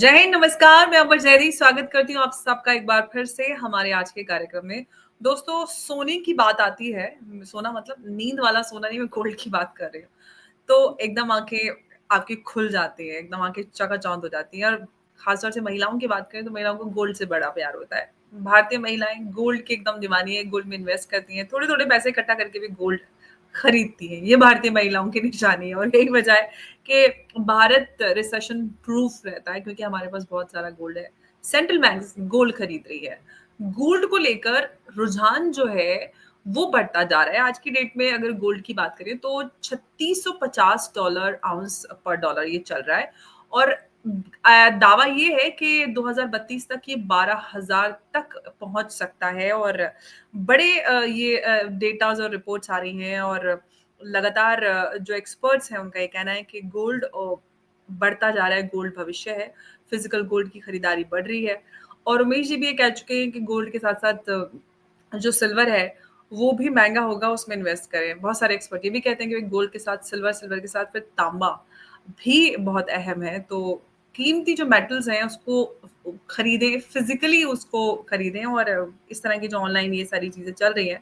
जय हिंद, नमस्कार। मैं अमर जैदी स्वागत करती हूँ आप सबका एक बार फिर से हमारे आज के कार्यक्रम में। दोस्तों, सोने की बात आती है, सोना मतलब नींद वाला सोना नहीं, मैं गोल्ड की बात कर रही हूँ। तो एकदम आँखें आपकी खुल जाती हैं, एकदम आँखें चकाचौंध हो जाती हैं और ख़ास तौर से महिलाओं की बात करें तो महिलाओं को गोल्ड से बड़ा प्यार होता है। भारतीय महिलाएँ गोल्ड की एकदम दीवानी है, गोल्ड में इन्वेस्ट करती हैं, थोड़े-थोड़े पैसे इकट्ठा करके भी गोल्ड खरीदती हैं। ये भारतीय महिलाओं की निशानी है और यही वजह है कि भारत रिसेशन प्रूफ रहता है क्योंकि हमारे पास बहुत सारा गोल्ड है। सेंट्रल बैंक्स गोल्ड खरीद रही है। गोल्ड को लेकर रुझान जो है वो बढ़ता जा रहा है। आज की डेट में अगर गोल्ड की बात करें तो $3650 आउंस पर डॉलर ये चल रहा है और दावा ये है कि 2032 तक ये 12,000 तक पहुंच सकता है और बड़े ये डेटाज और रिपोर्ट्स आ रही हैं और लगातार जो एक्सपर्ट्स हैं उनका ये कहना है कि गोल्ड बढ़ता जा रहा है, गोल्ड भविष्य है, फिजिकल गोल्ड की खरीदारी बढ़ रही है और उमेश जी भी ये कह चुके हैं कि गोल्ड के साथ-साथ जो सिल्वर है, वो भी महँगा होगा, उसमें इन्वेस्ट करें। बहुत सारे एक्सपर्ट ये भी कहते हैं कि गोल्ड के साथ सिल्वर, सिल्वर के साथ फिर तांबा भी बहुत अहम है। तो कीमती जो मेटल्स हैं उसको खरीदें, फिज़िकली उसको खरीदें और इस तरह की जो ऑनलाइन ये सारी चीज़ें चल रही हैं,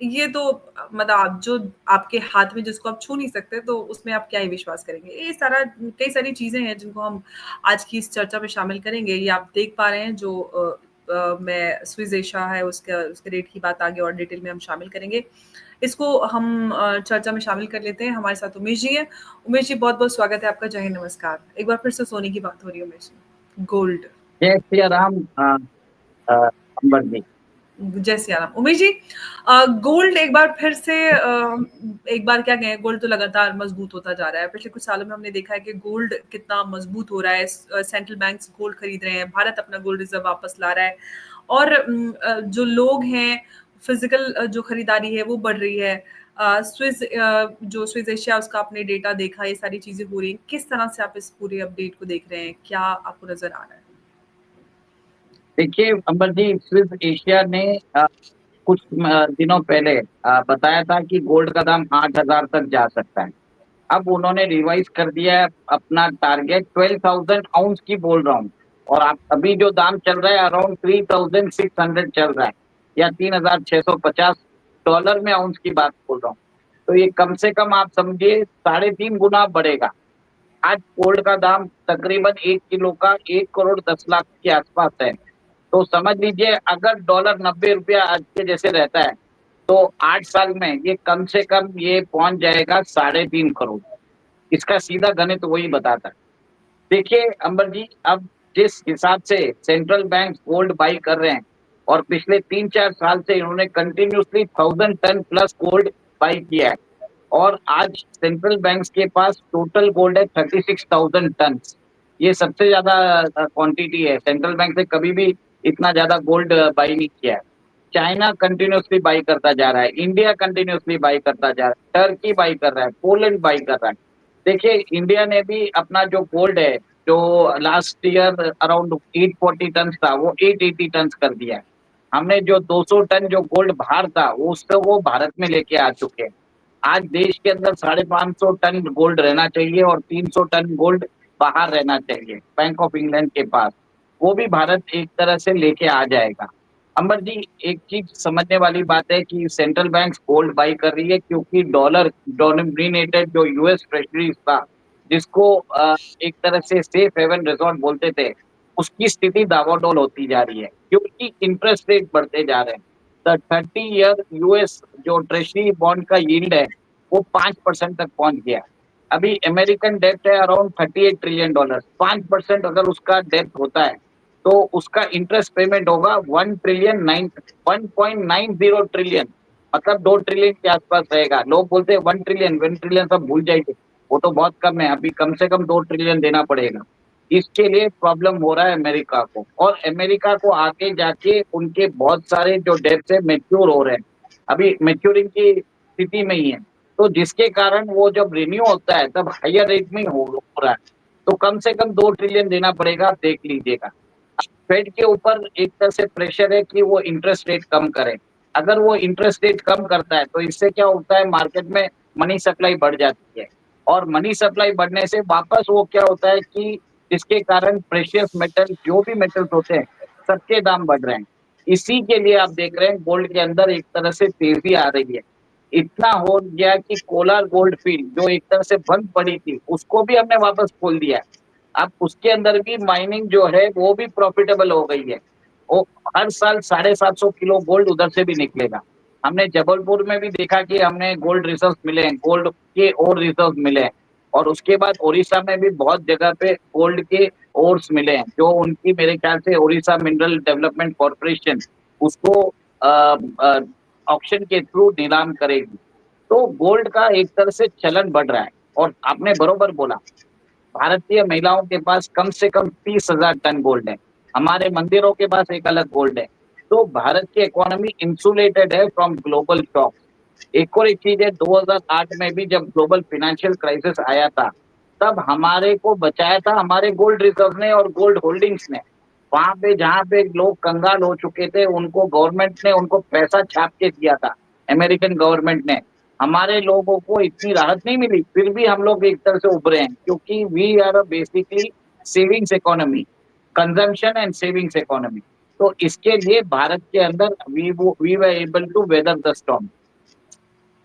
ये तो मतलब आप जो आपके हाथ में जिसको आप छू नहीं सकते तो उसमें आप क्या ही विश्वास करेंगे। ये सारा कई सारी चीज़ें हैं जिनको हम आज की इस चर्चा में शामिल करेंगे। ये आप देख पा रहे हैं जो मैं स्विस एशिया है उसका उसके रेट की बात आगे और डिटेल में हम शामिल करेंगे। इसको हम चर्चा में शामिल कर लेते हैं। हमारे साथ उमेश जी हैं। उमेश जी, बहुत-बहुत स्वागत है आपका। जय हिंद, नमस्कार। एक बार फिर से सोने की बात हो रही है उमेश जी। गोल्ड। जय सिया राम। अंबर जी। जय सिया राम। उमेश जी, गोल्ड एक बार फिर से एक बार क्या कहें, गोल्ड तो लगातार मजबूत होता जा रहा है। पिछले कुछ सालों में हमने देखा है कि गोल्ड कितना मजबूत हो रहा है। सेंट्रल बैंक्स गोल्ड खरीद रहे हैं, भारत अपना गोल्ड रिजर्व वापस ला रहा है और जो लोग हैं, फिजिकल जो खरीदारी है वो बढ़ रही है। जो स्विस एशिया उसका आपने डेटा देखा, ये सारी चीजें हो रही हैं। किस तरह से आप इस पूरे अपडेट को देख रहे हैं? क्या आपको नजर आ रहा है? देखिए अंबर जी, स्विस एशिया ने कुछ दिनों पहले बताया था कि गोल्ड का दाम 8,000 तक जा सकता है। अब उन्होंने रिवाइज कर दिया है अपना टारगेट 12,000 आउंस की बोल रहा हूँ। और आप अभी जो दाम चल रहा है अराउंड 3,600 चल रहा है या $3,650 में आउंस की बात बोल रहा हूँ। तो ये कम से कम आप समझिए 3.5 गुना बढ़ेगा। आज गोल्ड का दाम तकरीबन 1 किलो का 1,10,00,000 के आसपास है। तो समझ लीजिए अगर डॉलर 90 रुपया आज के जैसे रहता है तो 8 साल में ये कम से कम ये पहुंच जाएगा 3.5 करोड़। इसका सीधा गणित वही बताता है। देखिए अंबर जी, अब जिस हिसाब से सेंट्रल बैंक गोल्ड बाई कर रहे हैं और पिछले 3-4 साल से इन्होंने continuously 1,000 ton plus gold buy किया है और आज सेंट्रल बैंक्स के पास टोटल गोल्ड है 36,000 टन। ये सबसे ज्यादा क्वांटिटी है। सेंट्रल बैंक से कभी भी इतना ज्यादा गोल्ड बाई नहीं किया है। चाइना कंटिन्यूसली बाई करता जा रहा है, इंडिया कंटिन्यूसली बाई करता जा रहा है, टर्की बाई कर रहा है, पोलैंड बाई कर रहा है। देखिए इंडिया ने भी अपना जो गोल्ड है, जो लास्ट ईयर अराउंड 840 टन था, वो 880 टन कर दिया है। हमने जो 200 टन जो गोल्ड बाहर था उसको वो भारत में लेके आ चुके हैं। आज देश के अंदर 550 टन गोल्ड रहना चाहिए और 300 टन गोल्ड बाहर रहना चाहिए बैंक ऑफ इंग्लैंड के पास। वो भी भारत एक तरह से लेके आ जाएगा। अंबर जी, एक चीज समझने वाली बात है कि सेंट्रल बैंक गोल्ड बाई कर रही है क्योंकि डॉलर डोमिनेटेड जो यूएस ट्रेजरी था, जिसको एक तरह से सेफ हेवन रिजॉर्ट बोलते थे, उसकी स्थिति दावाडोल होती जा रही है क्योंकि इंटरेस्ट रेट बढ़ते जा रहे हैं। 30 ईयर यूएस जो ट्रेजरी बॉन्ड का यील्ड है वो 5% तक पहुंच गया। अभी अमेरिकन डेट है अराउंड $38 ट्रिलियन। 5% अगर उसका डेट होता है तो उसका इंटरेस्ट पेमेंट होगा 1.90 ट्रिलियन, मतलब 2 ट्रिलियन के आसपास रहेगा। लोग बोलते हैं 1 ट्रिलियन 1 ट्रिलियन सब भूल जाएंगे, वो तो बहुत कम है। अभी कम से कम 2 ट्रिलियन देना पड़ेगा। इसके लिए प्रॉब्लम हो रहा है अमेरिका को, और अमेरिका को आगे जाके उनके बहुत सारे जो डेट्स है मेच्योर हो रहे हैं, अभी मेच्योरिंग की स्थिति में ही है। तो जिसके कारण वो जब रिन्यू होता है तब हायर रेट में हो रहा है। तो कम से कम 2 ट्रिलियन देना पड़ेगा, देख लीजिएगा। फेड के ऊपर एक तरह से प्रेशर है कि वो इंटरेस्ट रेट कम करे। अगर वो इंटरेस्ट रेट कम करता है तो इससे क्या होता है, मार्केट में मनी सप्लाई बढ़ जाती है और मनी सप्लाई बढ़ने से वापस वो क्या होता है कि जिसके कारण प्रेशियस मेटल जो भी मेटल्स होते हैं सबके दाम बढ़ रहे हैं। इसी के लिए आप देख रहे हैं गोल्ड के अंदर एक तरह से तेजी आ रही है। इतना हो गया कि कोलार गोल्ड फील्ड जो एक तरह से बंद पड़ी थी उसको भी हमने वापस खोल दिया है। अब उसके अंदर भी माइनिंग जो है वो भी प्रॉफिटेबल हो गई है। वो हर साल 750 किलो गोल्ड उधर से भी निकलेगा। हमने जबलपुर में भी देखा कि हमने गोल्ड रिजर्व मिले हैं, गोल्ड के और रिजर्व मिले हैं। और उसके बाद उड़ीसा में भी बहुत जगह पे गोल्ड के ओर्स मिले हैं जो उनकी मेरे ख्याल से उड़ीसा मिनरल डेवलपमेंट कॉरपोरेशन उसको ऑक्शन के थ्रू नीलाम करेगी। तो गोल्ड का एक तरह से चलन बढ़ रहा है। और आपने बरोबर बोला, भारतीय महिलाओं के पास कम से कम 30,000 टन गोल्ड है। हमारे मंदिरों के पास एक अलग गोल्ड है। तो भारत की इकोनॉमी इंसुलेटेड है फ्रॉम ग्लोबल शॉक। एक और एक चीज है, 2008 में भी जब ग्लोबल फाइनेंशियल क्राइसिस आया था तब हमारे को बचाया था हमारे गोल्ड रिजर्व ने और गोल्ड होल्डिंग्स ने। वहां पे जहाँ पे लोग कंगाल हो चुके थे उनको गवर्नमेंट ने उनको पैसा छाप के दिया था, अमेरिकन गवर्नमेंट ने। हमारे लोगों को इतनी राहत नहीं मिली, फिर भी हम लोग एक तरह से उभरे हैं क्योंकि we are basically savings economy, consumption and savings economy. तो इसके लिए भारत के अंदर we were able to weather the storm.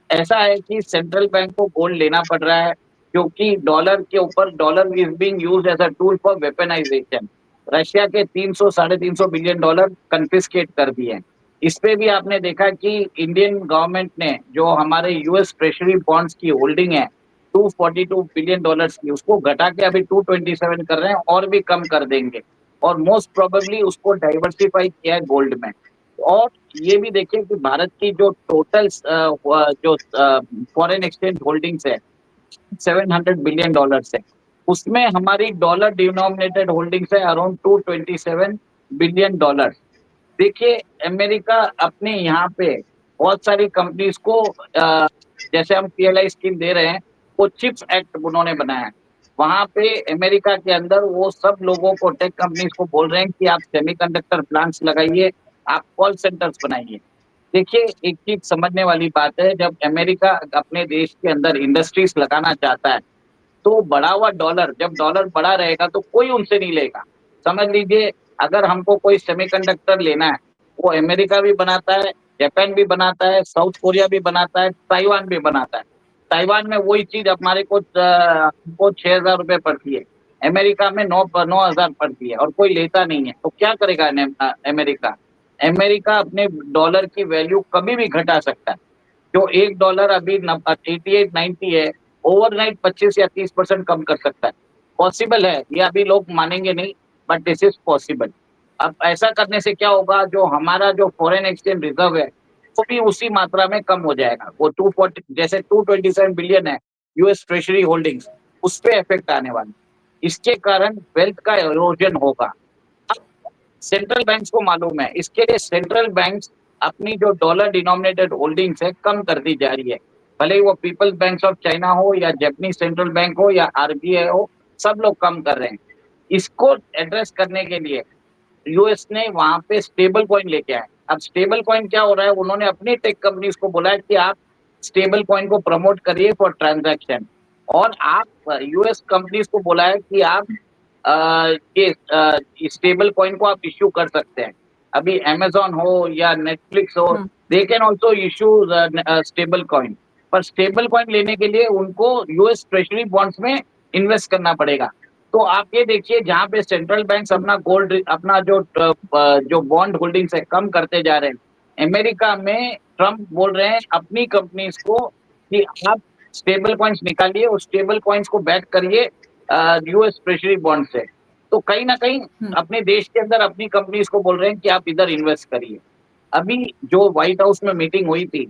ऐसा है कि सेंट्रल बैंक को गोल्ड लेना पड़ रहा है क्योंकि डॉलर के ऊपर dollar is being used as a tool for weaponisation. Russia के 300 350 बिलियन डॉलर कन्फिस्केट कर दिए हैं। इस पे भी आपने देखा कि इंडियन गवर्नमेंट ने जो हमारे यूएस ट्रेजरी बॉन्ड्स की होल्डिंग है 242 बिलियन डॉलर्स की, उसको घटा के अभी 227 कर रहे हैं और भी कम कर देंगे। और मोस्ट प्रोबेबली उसको डाइवर्सिफाई किया है गोल्ड में। और ये भी देखिए कि भारत की जो टोटल जो फॉरेन एक्सचेंज होल्डिंग्स है 700 बिलियन डॉलर्स है, उसमें हमारी डॉलर डिनोमिनेटेड होल्डिंग्स है अराउंड 227 बिलियन डॉलर। देखिए अमेरिका अपने यहाँ पे बहुत सारी कंपनीज को जैसे हम पीएलआई स्कीम दे रहे हैं, वो चिप्स एक्ट उन्होंने बनाया है। वहां पे अमेरिका के अंदर वो सब लोगों को टेक कंपनीज को बोल रहे हैं कि आप सेमीकंडक्टर प्लांट्स लगाइए, आप कॉल सेंटर्स बनाइए। देखिए एक चीज समझने वाली बात है, जब अमेरिका अपने देश के अंदर इंडस्ट्रीज लगाना चाहता है तो बढ़ा हुआ डॉलर, जब डॉलर बढ़ा रहेगा तो कोई उनसे नहीं लेगा। समझ लीजिए अगर हमको कोई सेमीकंडक्टर लेना है, वो अमेरिका भी बनाता है, जापान भी बनाता है, साउथ कोरिया भी बनाता है, ताइवान भी बनाता है। ताइवान में वही चीज हमारे को हमको 6,000 रुपये पड़ती है, अमेरिका में 9,000 पड़ती है और कोई लेता नहीं है। तो क्या करेगा अमेरिका? अमेरिका अपने डॉलर की वैल्यू कभी भी घटा सकता है। जो $1 अभी 88-90 है, ओवरनाइट 25 या 30% कम कर सकता है। पॉसिबल है, ये अभी लोग मानेंगे नहीं, बट दिस इज पॉसिबल। अब ऐसा करने से क्या होगा, जो हमारा जो फॉरेन एक्सचेंज रिजर्व है वो भी उसी मात्रा में कम हो जाएगा। वो 240 जैसे 227 बिलियन है यूएस ट्रेजरी होल्डिंग्स, उस पे इफेक्ट आने वाला। इसके कारण वेल्थ का इरोजन होगा। सेंट्रल बैंक्स को मालूम है, इसके लिए सेंट्रल बैंक्स अपनी जो डॉलर डिनोमिनेटेड होल्डिंग्स है कम कर दी जा रही है। भले ही वो पीपल्स बैंक ऑफ चाइना हो या जापानीज सेंट्रल बैंक हो या आरबीआई हो, सब लोग कम कर रहे हैं। इसको एड्रेस करने के लिए यूएस ने वहां पे स्टेबल कॉइन लेके आए। अब स्टेबल कॉइन क्या हो रहा है, उन्होंने अपनी टेक कंपनीज को बोला है कि आप स्टेबल कॉइन को प्रमोट करिए फॉर ट्रांजैक्शन। और आप यूएस कंपनीज को बोला है कि आप ये स्टेबल कॉइन को आप इश्यू कर सकते हैं। अभी अमेजोन हो या नेटफ्लिक्स हो, they can also issue stable coin. पर स्टेबल कॉइन लेने के लिए उनको यूएस ट्रेजरी बॉन्ड्स में इन्वेस्ट करना पड़ेगा। तो आप ये देखिए जहाँ पे सेंट्रल बैंक अपना गोल्ड अपना जो बॉन्ड होल्डिंग्स है कम करते जा रहे हैं, अमेरिका में ट्रम्प बोल रहे हैं अपनी कंपनीज को कि आप स्टेबल कॉइन्स निकालिए और स्टेबल कॉइन्स को बैक करिए यूएस ट्रेजरी बॉन्ड से। तो कहीं ना कहीं अपने देश के अंदर अपनी कंपनीज को बोल रहे हैं कि आप इधर इन्वेस्ट करिए। अभी जो व्हाइट हाउस में मीटिंग हुई थी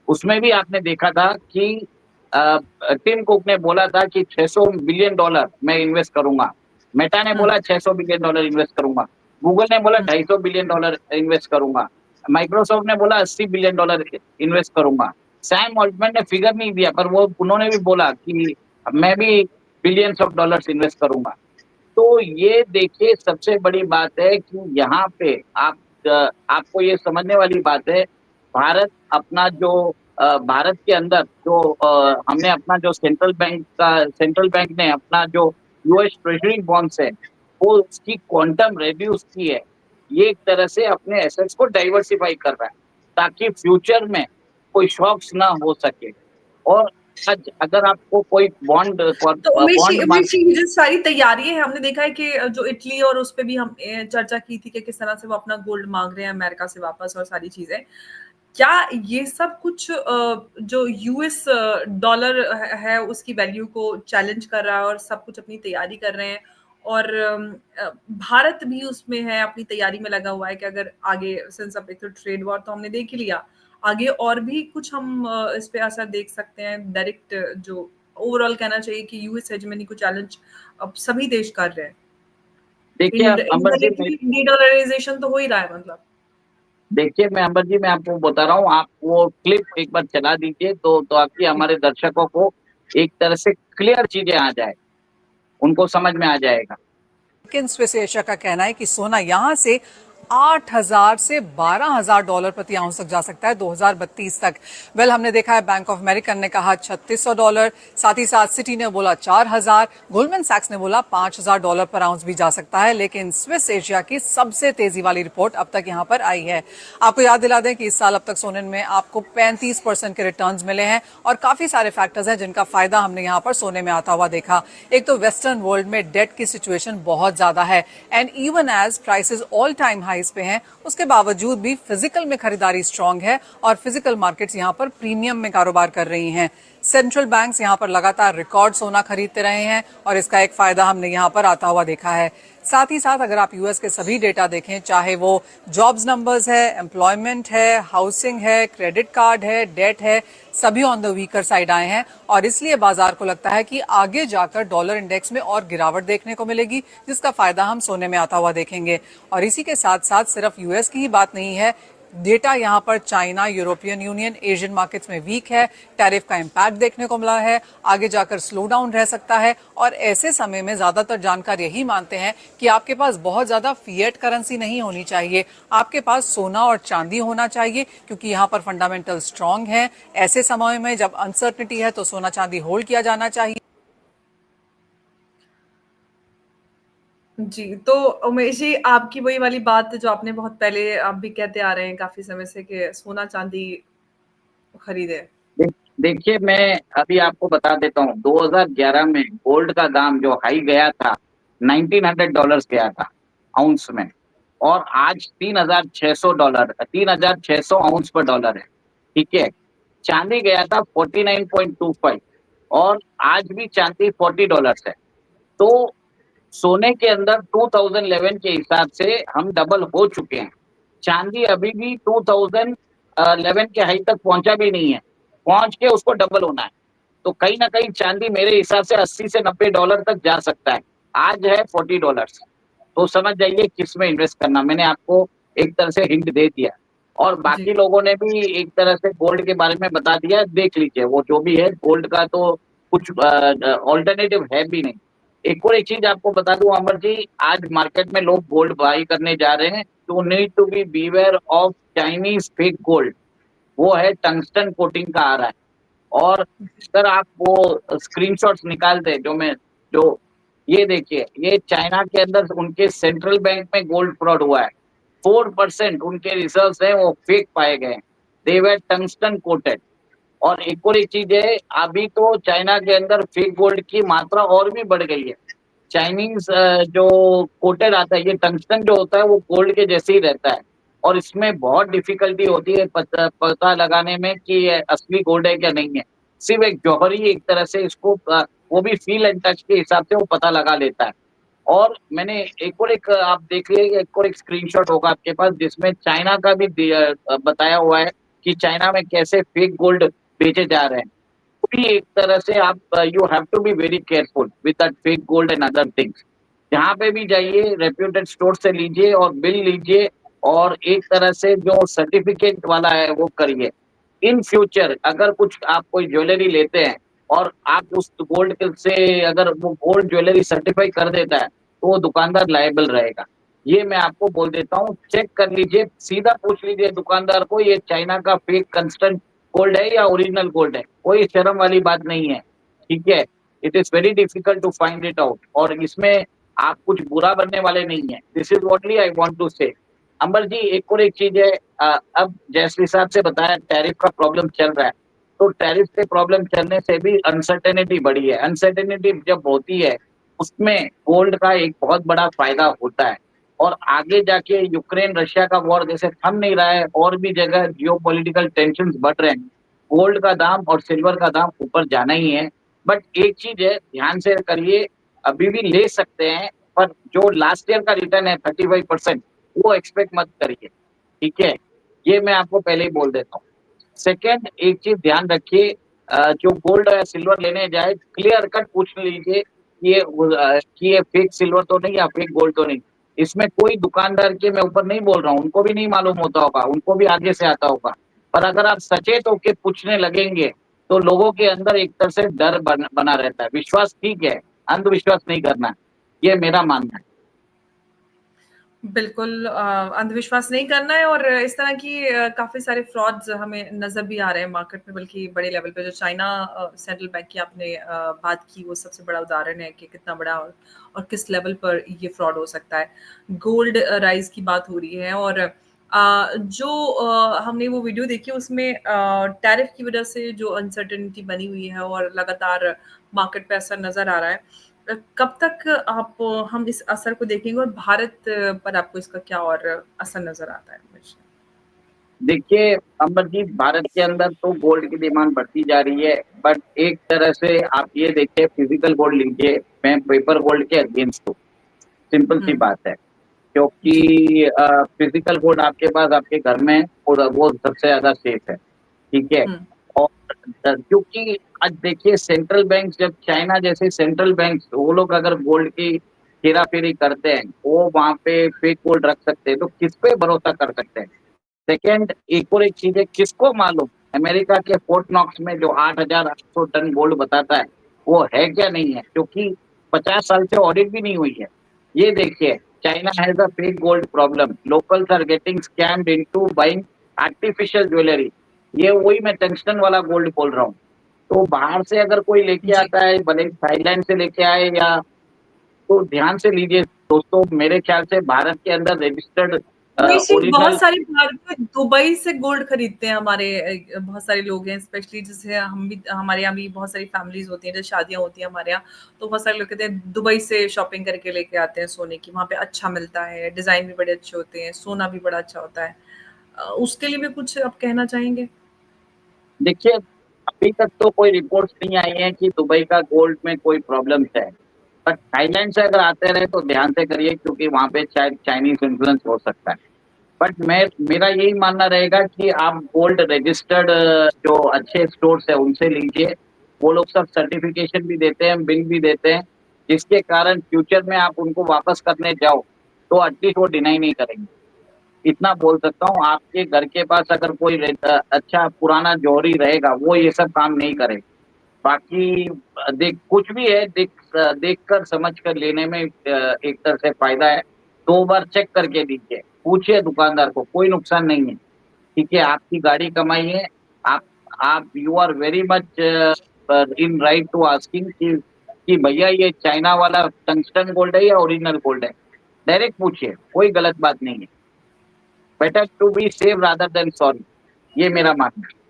उसमें भी आपने देखा था कि टिम कुक ने बोला था कि $600 बिलियन मैं इन्वेस्ट करूंगा। मेटा ने बोला $600 बिलियन इन्वेस्ट करूंगा। गूगल ने बोला $250 बिलियन इन्वेस्ट करूंगा। माइक्रोसॉफ्ट ने बोला $80 बिलियन इन्वेस्ट करूंगा। सैम ऑल्टमैन ने फिगर नहीं दिया, पर वो उन्होंने भी बोला कि मैं भी बिलियंस ऑफ डॉलर्स इन्वेस्ट करूंगा। तो ये देखिए सबसे बड़ी बात है कि यहाँ पे आपको ये समझने वाली बात है, भारत अपना जो भारत के अंदर जो हमने अपना जो सेंट्रल बैंक ने अपना जो यूएस ट्रेजरी बॉन्ड्स है वो उसकी क्वांटम रिड्यूस की है। ये एक तरह से अपने एसेट्स को डाइवर्सिफाई कर रहा है ताकि फ्यूचर में कोई शॉक्स ना हो सके। और आज अगर आपको कोई बॉन्ड तो बॉन्ड उमेश जी, ये जो सारी तैयारी है, हमने देखा है कि जो इटली और उस पे भी हम चर्चा की थी कि किस तरह से वो अपना गोल्ड मांग रहे हैं अमेरिका से वापस और सारी चीजें। क्या ये सब कुछ जो यूएस डॉलर है उसकी वैल्यू को चैलेंज कर रहा है और सब कुछ अपनी तैयारी कर रहे हैं, और भारत भी उसमें है, अपनी तैयारी में लगा हुआ है कि अगर आगे, सिंस अब एक तो ट्रेड वॉर तो हमने देख ही लिया, आगे और भी कुछ हम इस पे असर देख सकते हैं डायरेक्ट, जो ओवरऑल कहना चाहिए कि यूएस हेजेमनी को चैलेंज अब सभी देश कर रहे हैं। देखिए अंबर जी, इनडायरेक्टली डीडॉलराइजेशन तो हो ही रहा है मतलब। देखिए मैं अंबर जी मैं आपको बता रहा हूँ, आप वो क्लिप एक बार चला दीजिए तो ताकि हमारे दर्शकों को एक तरह से क्लियर चीजें आ जाए, उनको समझ में आ जाएगा। लेकिन स्विस एशिया का कहना है कि सोना यहां से 8,000 से 12,000 डॉलर प्रति आउंस तक जा सकता है 2032 तक। वेल, हमने देखा है बैंक ऑफ अमेरिकन ने कहा $3,600, साथ ही साथ सिटी ने बोला 4,000, गोल्डमैन सैक्स ने बोला $5,000 पर आउंस भी जा सकता है। लेकिन स्विस एशिया की सबसे तेजी वाली रिपोर्ट अब तक यहां पर आई है। आपको याद दिला दें कि इस साल अब तक सोने में आपको 35% के रिटर्न्स मिले हैं और काफी सारे फैक्टर्स हैं जिनका फायदा हमने यहां पर सोने में आता हुआ देखा। एक तो वेस्टर्न वर्ल्ड में डेट की सिचुएशन बहुत ज्यादा है and even as prices all time highs पे हैं, उसके बावजूद भी फिजिकल में खरीदारी स्ट्रांग है और फिजिकल मार्केट्स यहां पर प्रीमियम में कारोबार कर रही हैं। सेंट्रल बैंक्स यहां पर लगातार रिकॉर्ड सोना खरीदते रहे हैं और इसका एक फायदा हमने यहां पर आता हुआ देखा है। साथ ही साथ अगर आप यूएस के सभी डेटा देखें, चाहे वो जॉब्स नंबर्स है, एम्प्लॉयमेंट है, हाउसिंग है, क्रेडिट कार्ड है, डेट है, सभी ऑन द वीकर साइड आए हैं और इसलिए बाजार को लगता है कि आगे जाकर डॉलर इंडेक्स में और गिरावट देखने को मिलेगी, जिसका फायदा हम सोने में आता हुआ देखेंगे। और इसी के साथ साथ सिर्फ यूएस की ही बात नहीं है, डेटा यहां पर China, European union, Asian markets में वीक है, टैरिफ का इम्पैक्ट देखने को मिला है, आगे जाकर स्लो डाउन रह सकता है। और ऐसे समय में ज्यादातर जानकार यही मानते हैं कि आपके पास बहुत ज्यादा फिएट करेंसी नहीं होनी चाहिए, आपके पास सोना और चांदी होना चाहिए, क्योंकि यहाँ पर फंडामेंटल स्ट्रांग है। ऐसे समय में जब अनसर्टनिटी है तो सोना चांदी होल्ड किया जाना चाहिए। जी, तो उमेश जी, आपकी वही वाली बात जो आपने बहुत पहले आप भी कहते आ रहे हैं काफ़ी समय से कि सोना-चांदी खरीदें। देखिए मैं अभी आपको बता देता हूँ, 2011 में गोल्ड का दाम जो हाई गया था, $1900 गया था आउंस में, और आज $3,600, 3,600 आउंस पर डॉलर है। ठीक है, चांदी गया था 49.25 और आज भी चांदी $40 है। तो सोने के अंदर 2011 के हिसाब से हम डबल हो चुके हैं। चांदी अभी भी 2011 के हाई तक पहुंचा भी नहीं है, पहुंच के उसको डबल होना है। तो कहीं ना कहीं चांदी मेरे हिसाब से $80 से $90 तक जा सकता है। आज है $40, तो समझ जाइए किस में इन्वेस्ट करना। मैंने आपको एक तरह से हिंट दे दिया और बाकी लोगों ने भी एक तरह से गोल्ड के बारे में बता दिया। देख लीजिए वो जो भी है, गोल्ड का तो कुछ ऑल्टरनेटिव है भी नहीं। एक और एक चीज आपको बता दूं अमर जी, आज मार्केट में लोग गोल्ड बाई करने जा रहे हैं। To need to be beware of Chinese fake gold, वो है टंगस्टन कोटिंग का आ रहा है। और अगर आप वो स्क्रीनशॉट्स निकाल दे जो ये देखिए, ये चाइना के अंदर उनके सेंट्रल बैंक में गोल्ड फ्रॉड हुआ है। 4% उनके रिजर्व्स हैं वो फेक पाए गए, दे वर टंगस्टन कोटेड। और एक और एक चीज है, अभी तो चाइना के अंदर फेक गोल्ड की मात्रा और भी बढ़ गई है। चाइनीज जो कोटेड आता है, ये टंगस्टन जो होता है वो गोल्ड के जैसे ही रहता है और इसमें बहुत डिफिकल्टी होती है पता लगाने में कि ये असली गोल्ड है क्या नहीं है। सिर्फ एक जौहरी एक तरह से इसको वो भी फील एंड टच के हिसाब से वो पता लगा लेता है। और मैंने एक आप देख लीजिए, एक और एक स्क्रीनशॉट होगा आपके पास जिसमें चाइना का भी बताया हुआ है कि चाइना में कैसे फेक गोल्ड बेचे जा रहे हैं। भी एक तरह से आप you have to be very careful with that fake gold and other things. जहाँ पे भी जाइए रेप्यूटेड स्टोर से लीजिए और बिल लीजिए और एक तरह से जो सर्टिफिकेट वाला है वो करिए। इन फ्यूचर अगर कुछ आप कोई ज्वेलरी लेते हैं और आप उस गोल्ड से अगर वो गोल्ड ज्वेलरी सर्टिफाई कर देता है तो वो दुकानदार लायबल रहेगा। ये मैं आपको बोल देता हूँ, चेक कर लीजिए, सीधा पूछ लीजिए दुकानदार को ये चाइना का फेक कंस्टेंट गोल्ड है या ओरिजिनल गोल्ड है, कोई शर्म वाली बात नहीं है। ठीक है, it is very difficult to find it out, और इसमें आप कुछ बुरा बनने वाले नहीं है। This is only I want to say. Ambar जी, एक और एक चीज है, अब जैसे साहब से बताया टैरिफ का प्रॉब्लम चल रहा है, तो टैरिफ के प्रॉब्लम चलने से भी अनसर्टेनिटी बढ़ी है। अनसर्टेनिटी जब होती है उसमें गोल्ड का एक बहुत बड़ा फायदा होता है, और आगे जाके यूक्रेन रशिया का वॉर जैसे थम नहीं रहा है, और भी जगह जियोपॉलिटिकल टेंशन बढ़ रहे हैं, गोल्ड का दाम और सिल्वर का दाम ऊपर जाना ही है। बट एक चीज है, ध्यान से करिए, अभी भी ले सकते हैं, पर जो लास्ट ईयर का रिटर्न है 35%, वो एक्सपेक्ट मत करिए, ठीक है? ये मैं आपको पहले ही बोल देता हूँ। सेकेंड, एक चीज ध्यान रखिए, जो गोल्ड या सिल्वर लेने जाए क्लियर कट पूछ लीजिए कि ये फेक सिल्वर तो नहीं या फेक गोल्ड तो नहीं। इसमें कोई दुकानदार के मैं ऊपर नहीं बोल रहा हूँ, उनको भी नहीं मालूम होता होगा, उनको भी आगे से आता होगा, पर अगर आप सचेत होके पूछने लगेंगे तो लोगों के अंदर एक तरह से डर बना रहता है। विश्वास ठीक है, अंधविश्वास नहीं करना है, ये मेरा मानना है। बिल्कुल अंधविश्वास नहीं करना है, और इस तरह की काफ़ी सारे फ्रॉड्स हमें नज़र भी आ रहे हैं मार्केट में, बल्कि बड़े लेवल पे। जो चाइना सेंट्रल बैंक की आपने बात की, वो सबसे बड़ा उदाहरण है कि कितना बड़ा और किस लेवल पर ये फ्रॉड हो सकता है। गोल्ड राइज की बात हो रही है, और जो हमने वो वीडियो देखी उसमें टैरिफ की वजह से जो अनसर्टेनिटी बनी हुई है और लगातार मार्केट पे असर नज़र आ रहा है, कब तक आप हम इस असर को देखेंगे, और भारत पर आपको इसका क्या और असर नजर आता है? देखिए अंबर जी, भारत के अंदर तो गोल्ड की डिमांड बढ़ती जा रही है, बट एक तरह से आप ये देखिए, फिजिकल गोल्ड लीजिए, मैं पेपर गोल्ड के अगेंस्ट हूँ। सिंपल सी बात है, क्योंकि फिजिकल गोल्ड आपके पास आपके घर में और वो सबसे ज्यादा सेफ है, ठीक है? और क्योंकि आज देखिए सेंट्रल बैंक, जब चाइना जैसे सेंट्रल बैंक वो लोग अगर गोल्ड की हेरा फेरी करते हैं, वो वहां पे फेक गोल्ड रख सकते हैं, तो किस पे भरोसा कर सकते हैं? सेकेंड, एक और एक चीज है, किसको मालूम अमेरिका के फोर्ट नॉक्स में जो 8,800 टन गोल्ड बताता है वो है क्या नहीं है, क्योंकि 50 साल से ऑडिट भी नहीं हुई है। ये देखिए, China has a fake gold problem, locals are getting scammed into buying artificial jewellery. ये वही मैं टंगस्टन वाला गोल्ड बोल रहा हूँ। तो बाहर से अगर कोई लेके आता है, भले थाईलैंड से लेके आए या, तो ध्यान से लीजिए दोस्तों, मेरे ख्याल से भारत के अंदर रजिस्टर्ड बहुत ओरिजिनल। सारे भारतीय दुबई से गोल्ड खरीदते हैं। हमारे बहुत सारे लोग हैं, स्पेशली जैसे हम भी, हमारे यहाँ भी बहुत सारी फैमिलीज होती हैं, जैसे शादियां होती हैं हमारे यहाँ, तो बहुत सारे लोग कहते हैं दुबई से शॉपिंग करके लेके आते हैं सोने की। वहाँ पे अच्छा मिलता है, डिजाइन भी बड़े अच्छे होते हैं, सोना भी बड़ा अच्छा होता है। उसके लिए भी कुछ आप कहना चाहेंगे? देखिए, अभी तक तो कोई रिपोर्ट्स नहीं आई है कि दुबई का गोल्ड में कोई प्रॉब्लम्स है, बट थाईलैंड से अगर आते रहे तो ध्यान से करिए, क्योंकि वहाँ पे शायद चाइनीज इन्फ्लुएंस हो सकता है। बट मेरा यही मानना रहेगा कि आप गोल्ड रजिस्टर्ड जो अच्छे स्टोर्स है उनसे लीजिए। वो लोग सब सर्टिफिकेशन भी देते हैं, बिल भी देते हैं, जिसके कारण फ्यूचर में आप उनको वापस करने जाओ तो एटलीस्ट वो डिनाई नहीं करेंगे। इतना बोल सकता हूँ, आपके घर के पास अगर कोई अच्छा पुराना जौहरी रहेगा, वो ये सब काम नहीं करे। बाकी देख कुछ भी है, देख कर समझ कर लेने में एक तरह से फायदा है। 2 बार चेक करके लीजिए, पूछिए दुकानदार को, कोई नुकसान नहीं है, ठीक है? आपकी गाड़ी कमाई है, आप आप you are very much in right to asking कि भैया ये चाइना वाला टंगस्टन गोल्ड है या ओरिजिनल गोल्ड है। डायरेक्ट पूछिए, कोई गलत बात नहीं है। Better to be safe rather than sorry, ये मेरा मानना है।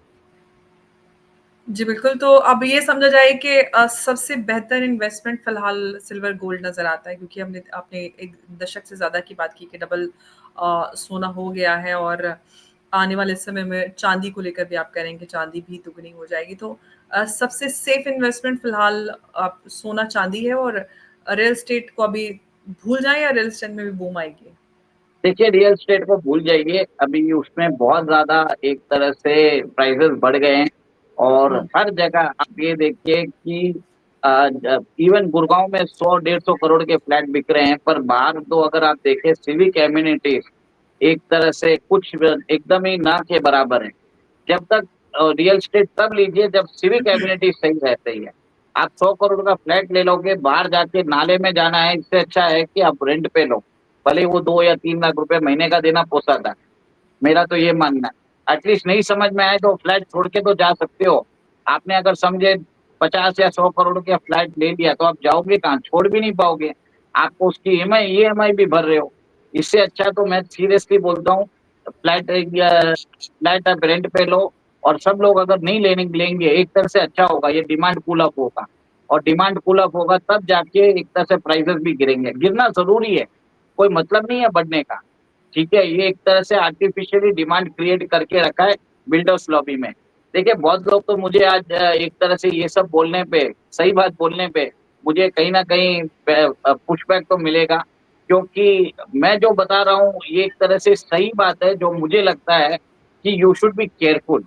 जी बिल्कुल। तो अब ये समझा जाए कि सबसे बेहतर इन्वेस्टमेंट फिलहाल सिल्वर गोल्ड नजर आता है, क्योंकि हमने आपने 1 दशक से ज़्यादा की बात की कि डबल सोना हो गया है, और आने वाले समय में चांदी को लेकर भी आप कह रहे हैं कि चांदी भी दुगनी हो जाएगी। तो सबसे सेफ इन्वेस्टमेंट फिलहाल आप सोना चांदी है, और रियल एस्टेट को अभी भूल जाएं, या रियल एस्टेट में भी बूम आएगी? देखिए, रियल एस्टेट को भूल जाइए, अभी उसमें बहुत ज्यादा एक तरह से प्राइसेस बढ़ गए हैं, और हर जगह आप ये देखिए कि इवन गुड़गांव में 100-150 करोड़ के फ्लैट बिक रहे हैं, पर बाहर तो अगर आप देखें सिविक एम्यूनिटीज एक तरह से कुछ एकदम ही ना के बराबर है। जब तक रियल एस्टेट तब लीजिए जब सिविक एम्यूनिटी सही रहती है। आप 100 करोड़ का फ्लैट ले लोगे, बाहर जाके नाले में जाना है, इससे अच्छा है कि आप रेंट पे लो, भले वो 2 या 3 लाख रुपए महीने का देना पोसाता है। मेरा तो ये मानना है, एटलीस्ट नहीं समझ में आए तो फ्लैट छोड़ के तो जा सकते हो। आपने अगर समझे 50 या 100 करोड़ का फ्लैट ले लिया तो आप जाओगे कहाँ, छोड़ भी नहीं पाओगे, आपको उसकी ईएमआई भी भर रहे हो। इससे अच्छा तो मैं सीरियसली बोलता हूँ, फ्लैट आप रेंट पे लो, और सब लोग अगर नहीं लेंगे एक तरह से अच्छा होगा, ये डिमांड कूल अप होगा, और डिमांड कूल अप होगा तब जाके एक तरह से प्राइसेस भी गिरेंगे। गिरना जरूरी है, कोई मतलब नहीं है बढ़ने का, ठीक है, ये एक तरह से आर्टिफिशियली डिमांड क्रिएट करके रखा है बिल्डर्स लॉबी में। देखिए बहुत लोग तो मुझे आज एक तरह से ये सब बोलने पे, सही बात बोलने पे मुझे कहीं ना कहीं पुशबैक तो मिलेगा, क्योंकि मैं जो बता रहा हूँ ये एक तरह से सही बात है, जो मुझे लगता है कि यू शुड बी केयरफुल।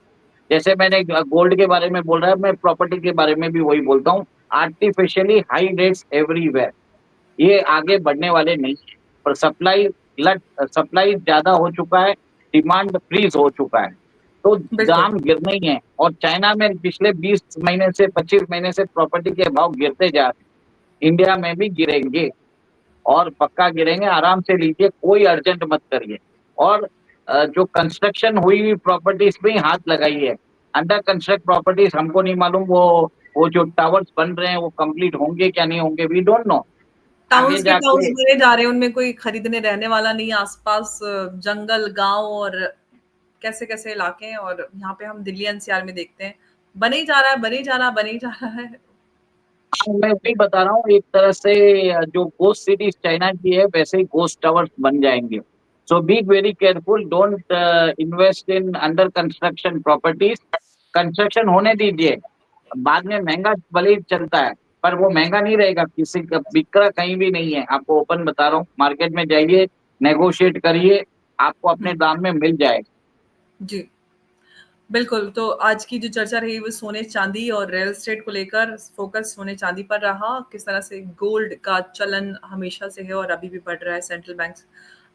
जैसे मैंने गोल्ड के बारे में बोल रहा है, मैं प्रॉपर्टी के बारे में भी वही बोलता हूँ, आर्टिफिशियली हाई रेट्स एवरीवेयर, ये आगे बढ़ने वाले नहीं है। पर सप्लाई ज्यादा हो चुका है, डिमांड फ्रीज हो चुका है, तो बिल्कुल। दाम गिरने ही है। और चाइना में पिछले 20 महीने से 25 महीने से प्रॉपर्टी के भाव गिरते जा रहे हैं, इंडिया में भी गिरेंगे और पक्का गिरेंगे, आराम से लीजिए, कोई अर्जेंट मत करिए। और जो कंस्ट्रक्शन हुई हुई प्रॉपर्टीज में ही हाथ लगाइए, अंडर कंस्ट्रक्ट प्रॉपर्टीज हमको नहीं मालूम वो जो टावर्स बन रहे हैं वो कंप्लीट होंगे क्या नहीं होंगे, वी डोंट नो। आगे टाउन्स के टाउन्स जाके बने जा रहे हैं, उनमें कोई खरीदने रहने वाला नहीं है, आसपास जंगल, गांव और कैसे कैसे इलाके हैं, और यहाँ पे हम दिल्ली एनसीआर में देखते हैं बने ही जा रहा है, बने ही जा रहा है, बने ही जा रहा है। मैं वही बता रहा हूँ, एक तरह से जो गोस्ट सिटीज चाइना की है वैसे ही गोस्ट टावर्स बन जाएंगे। So be very careful, don't invest in under construction properties. Construction होने दीजिए, बाद में महंगा भले ही चलता है पर वो महंगा नहीं रहेगा, किसी का बिक्रा कहीं भी नहीं है, आपको ओपन बता रहा हूँ, मार्केट में जाइए, नेगोशिएट करिए, आपको अपने दाम में मिल जाएगा। जी बिल्कुल। तो आज की जो चर्चा रही वो सोने चांदी और रियल एस्टेट को लेकर, फोकस सोने चांदी पर रहा, किस तरह से गोल्ड का चलन हमेशा से है और अभी भी बढ़ रहा है, सेंट्रल बैंक्स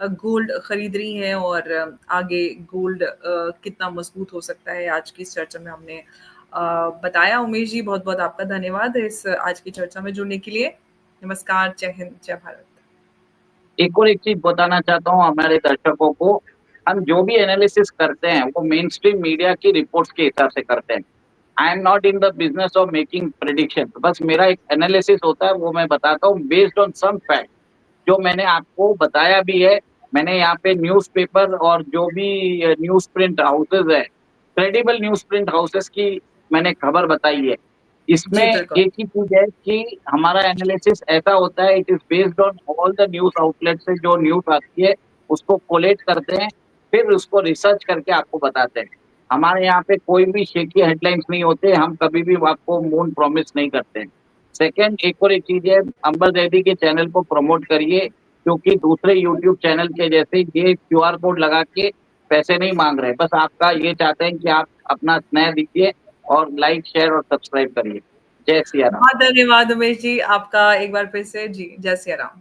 गोल्ड खरीद रही हैं, और आगे गोल्ड कितना मजबूत हो सकता है, आज की इस चर्चा में हमने बताया। उमेश जी बहुत बहुत आपका धन्यवाद इस आज की चर्चा में जुड़ने के लिए। नमस्कार, जय हिंद, जय भारत। एक और एक चीज बताना चाहता हूँ हमारे दर्शकों को, हम जो भी एनालिसिस करते हैं वो मेन स्ट्रीम मीडिया की रिपोर्ट्स के हिसाब से करते हैं। I am not in the business of making prediction, बस मेरा एक एनालिसिस होता है, वो मैं बताता हूँ बेस्ड ऑन सम फैक्ट, जो मैंने आपको बताया भी है। मैंने यहाँ पे न्यूज़पेपर और जो भी न्यूज प्रिंट हाउसेज है, क्रेडिबल न्यूज प्रिंट हाउसेज की मैंने खबर बताई है। इसमें जी बिल्कुल। एक ही चीज है कि हमारा एनालिसिस ऐसा होता है, it is based on all the news outlet से जो न्यूज आती है उसको कोलेट करते हैं, फिर उसको रिसर्च करके आपको बताते हैं। हमारे यहाँ पे कोई भी शेकी हेडलाइंस नहीं होते, हम कभी भी आपको मून प्रॉमिस नहीं करते हैं। सेकंड, एक और एक चीज है, अंबर जैदी के चैनल को प्रमोट करिए, क्योंकि दूसरे यूट्यूब चैनल के जैसे ये क्यूआर कोड लगा के पैसे नहीं मांग रहे, बस आपका ये चाहते हैं कि आप अपना स्नेह दीजिए और लाइक शेयर और सब्सक्राइब करिए। जय सिया राम। बहुत धन्यवाद उमेश जी आपका, एक बार फिर से जी, जय सिया राम।